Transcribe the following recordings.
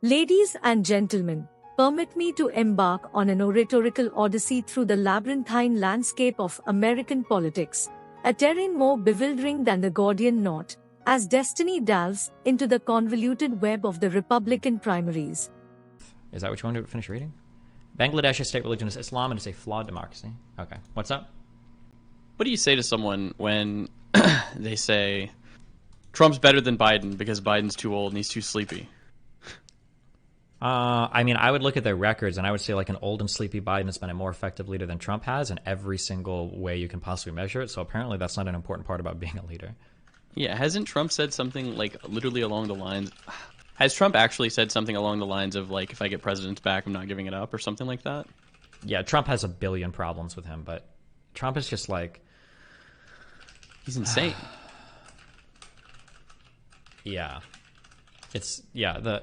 Ladies and gentlemen, permit me to embark on an oratorical odyssey through the labyrinthine landscape of American politics, a terrain more bewildering than the Gordian knot, as destiny delves into the convoluted web of the Republican primaries. Is that what you want to finish reading? Bangladesh's state religion is Islam and is a flawed democracy. Okay, what's up? What do you say to someone when they say, Trump's better than Biden because Biden's too old and he's too sleepy? I mean, I would look at their records and I would say like an old and sleepy Biden has been a more effective leader than Trump has in every single way you can possibly measure it. So apparently that's not an important part about being a leader. Yeah, hasn't Trump said something like literally along the lines... Has Trump actually said something along the lines of like, if I get presidents back, I'm not giving it up or something like that? Yeah, Trump has a billion problems with him, but Trump is just like... He's insane. Yeah. It's... Yeah, the...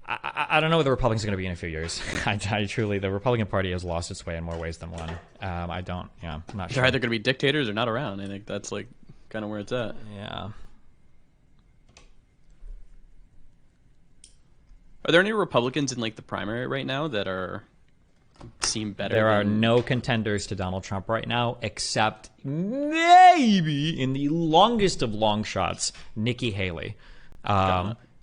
I don't know what the Republicans are going to be in a few years. I truly, the Republican Party has lost its way in more ways than one. I'm not sure. They're either going to be dictators or not around. I think that's like kind of where it's at. Yeah. Are there any Republicans in like the primary right now that seem better? There are no contenders to Donald Trump right now, except maybe in the longest of long shots, Nikki Hailey.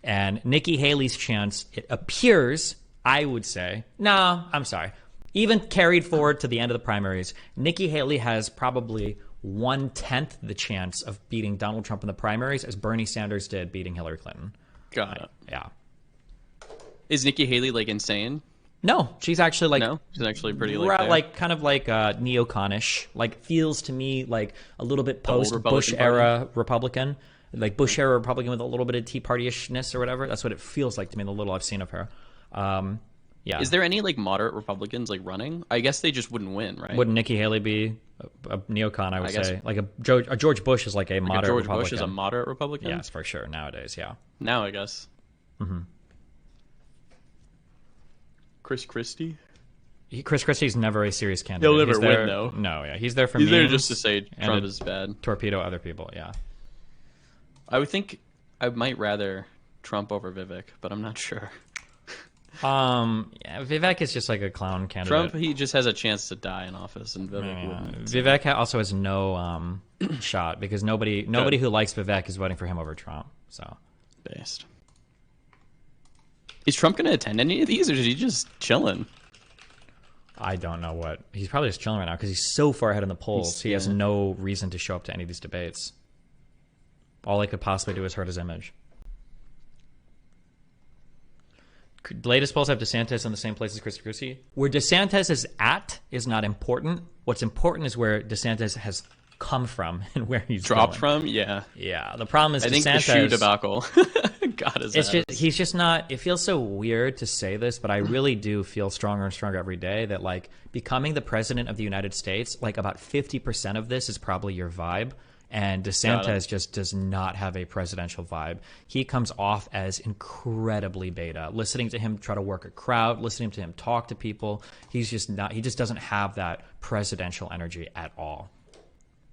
And Nikki Haley's chance, it appears, I would say, no, I'm sorry, even carried forward to the end of the primaries, Nikki Haley has probably 1/10 the chance of beating Donald Trump in the primaries as Bernie Sanders did beating Hillary Clinton. Got it. Yeah. Is Nikki Haley like insane? No, she's actually like... No? She's actually pretty like... Like kind of like neoconish, like feels to me like a little bit post-Bush Republican era Republican. Like Bush era Republican with a little bit of Tea Party-ishness or whatever. That's what it feels like to me, the little I've seen of her. Yeah. Is there any like moderate Republicans like running? I guess they just wouldn't win, right? Wouldn't Nikki Haley be a neocon, I would say? Like a George Bush is like a moderate George Republican. Bush is a moderate Republican? Yes, for sure, nowadays, yeah. Now, I guess. Mm-hmm. Chris Christie? Chris Christie's never a serious candidate. He'll never win, though. No, yeah. He's there for He's memes there just to say Trump is bad. Torpedo other people, yeah. I would think I might rather Trump over Vivek, but I'm not sure. Yeah, Vivek is just like a clown candidate. Trump, he just has a chance to die in office, and Vivek wouldn't. Vivek also has no shot because nobody who likes Vivek is voting for him over Trump. So, based. Is Trump going to attend any of these, or is he just chilling? I don't know what he's probably just chilling right now because he's so far ahead in the polls. He has no reason to show up to any of these debates. All he could possibly do is hurt his image. Latest polls have DeSantis in the same place as Chris Christie. Where DeSantis is at is not important. What's important is where DeSantis has come from and where he's dropped going. from. Yeah, yeah. The problem is I think DeSantis, the shoe debacle got his ass. He's just not. It feels so weird to say this, but I really do feel stronger and stronger every day that like becoming the president of the United States, like about 50% of this is probably your vibe. And DeSantis just does not have a presidential vibe. He comes off as incredibly beta. Listening to him try to work a crowd, listening to him talk to people, he's just not. He just doesn't have that presidential energy at all.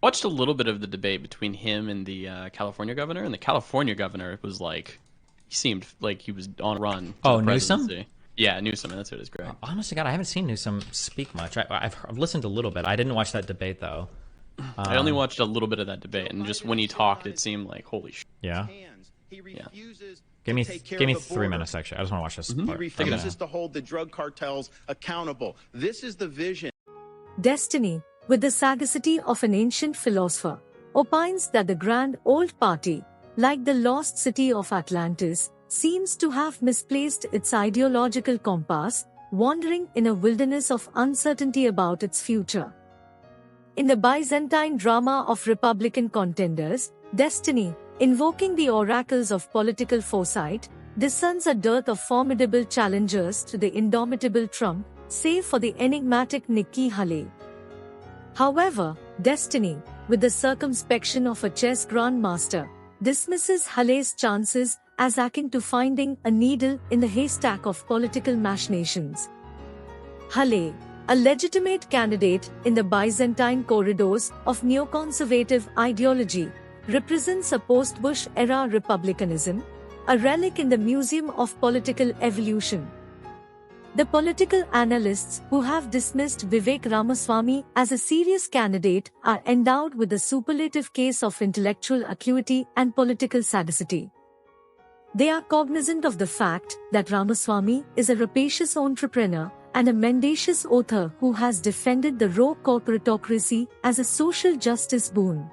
Watched a little bit of the debate between him and the California governor, and the California governor was like, he seemed like he was on a run. Oh, Newsom? Yeah, Newsom. That's what it is, correct. Honest to God, I haven't seen Newsom speak much. I've listened a little bit. I didn't watch that debate though. I only watched a little bit of that debate, and just when he talked, it seemed like holy shit. Yeah. Give me 3 minutes, actually. I just want to watch this. He refuses to hold the drug cartels accountable. This is the vision. Destiny, with the sagacity of an ancient philosopher, opines that the grand old party, like the lost city of Atlantis, seems to have misplaced its ideological compass, wandering in a wilderness of uncertainty about its future. In the Byzantine drama of Republican contenders, Destiny, invoking the oracles of political foresight, discerns a dearth of formidable challengers to the indomitable Trump, save for the enigmatic Nikki Haley. However, Destiny, with the circumspection of a chess grandmaster, dismisses Haley's chances as akin to finding a needle in the haystack of political machinations. Haley, a legitimate candidate in the Byzantine corridors of neoconservative ideology, represents a post-Bush-era republicanism, a relic in the Museum of Political Evolution. The political analysts who have dismissed Vivek Ramaswamy as a serious candidate are endowed with a superlative case of intellectual acuity and political sagacity. They are cognizant of the fact that Ramaswamy is a rapacious entrepreneur and a mendacious author who has defended the raw corporatocracy as a social justice boon.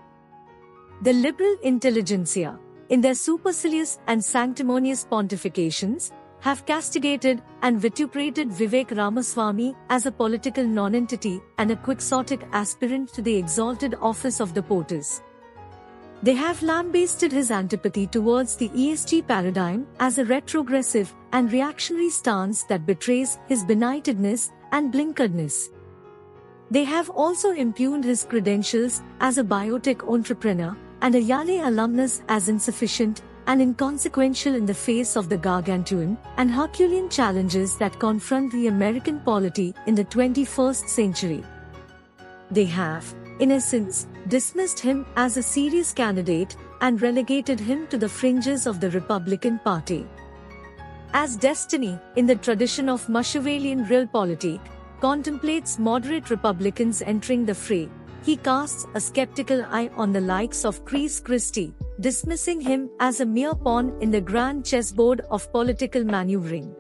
The liberal intelligentsia, in their supercilious and sanctimonious pontifications, have castigated and vituperated Vivek Ramaswamy as a political nonentity and a quixotic aspirant to the exalted office of the POTUS. They have lambasted his antipathy towards the ESG paradigm as a retrogressive and reactionary stance that betrays his benightedness and blinkeredness. They have also impugned his credentials as a biotech entrepreneur and a Yale alumnus as insufficient and inconsequential in the face of the gargantuan and Herculean challenges that confront the American polity in the 21st century. They have, in essence, dismissed him as a serious candidate and relegated him to the fringes of the Republican Party. As destiny, in the tradition of Machiavellian realpolitik, contemplates moderate Republicans entering the fray, he casts a skeptical eye on the likes of Chris Christie, dismissing him as a mere pawn in the grand chessboard of political maneuvering.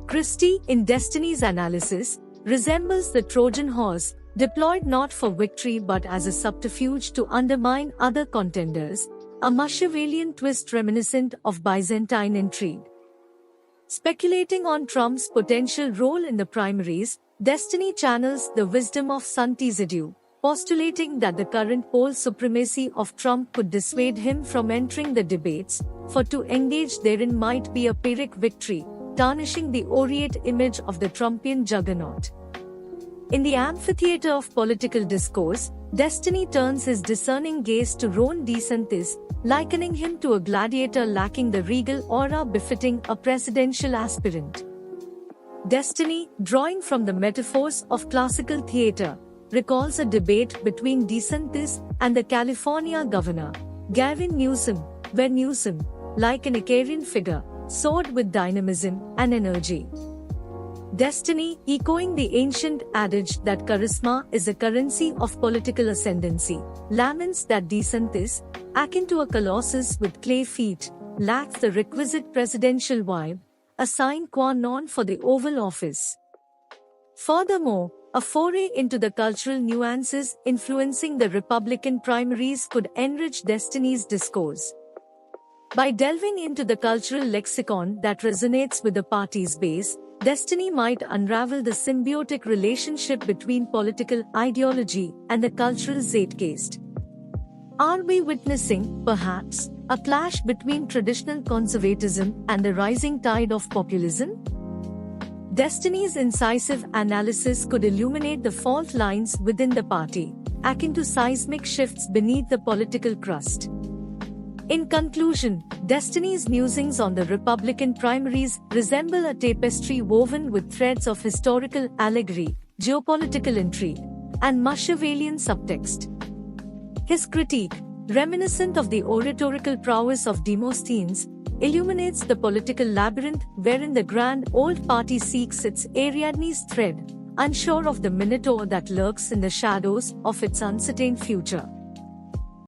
Christie, in Destiny's analysis, resembles the Trojan horse, deployed not for victory but as a subterfuge to undermine other contenders, a Machiavellian twist reminiscent of Byzantine intrigue. Speculating on Trump's potential role in the primaries, Destiny channels the wisdom of Santi Zidhu, postulating that the current poll supremacy of Trump could dissuade him from entering the debates, for to engage therein might be a Pyrrhic victory, tarnishing the aureate image of the Trumpian juggernaut. In the amphitheater of political discourse, Destiny turns his discerning gaze to Ron DeSantis, likening him to a gladiator lacking the regal aura befitting a presidential aspirant. Destiny, drawing from the metaphors of classical theater, recalls a debate between DeSantis and the California governor, Gavin Newsom, where Newsom, like an Icarian figure, soared with dynamism and energy. Destiny, echoing the ancient adage that charisma is a currency of political ascendancy, laments that DeSantis, akin to a colossus with clay feet, lacks the requisite presidential vibe, a sine qua non for the Oval Office. Furthermore, a foray into the cultural nuances influencing the Republican primaries could enrich Destiny's discourse. By delving into the cultural lexicon that resonates with the party's base, Destiny might unravel the symbiotic relationship between political ideology and the cultural zeitgeist. Are we witnessing, perhaps, a clash between traditional conservatism and the rising tide of populism? Destiny's incisive analysis could illuminate the fault lines within the party, akin to seismic shifts beneath the political crust. In conclusion, Destiny's musings on the Republican primaries resemble a tapestry woven with threads of historical allegory, geopolitical intrigue, and Machiavellian subtext. His critique, reminiscent of the oratorical prowess of Demosthenes, illuminates the political labyrinth wherein the grand old party seeks its Ariadne's thread, unsure of the minotaur that lurks in the shadows of its uncertain future.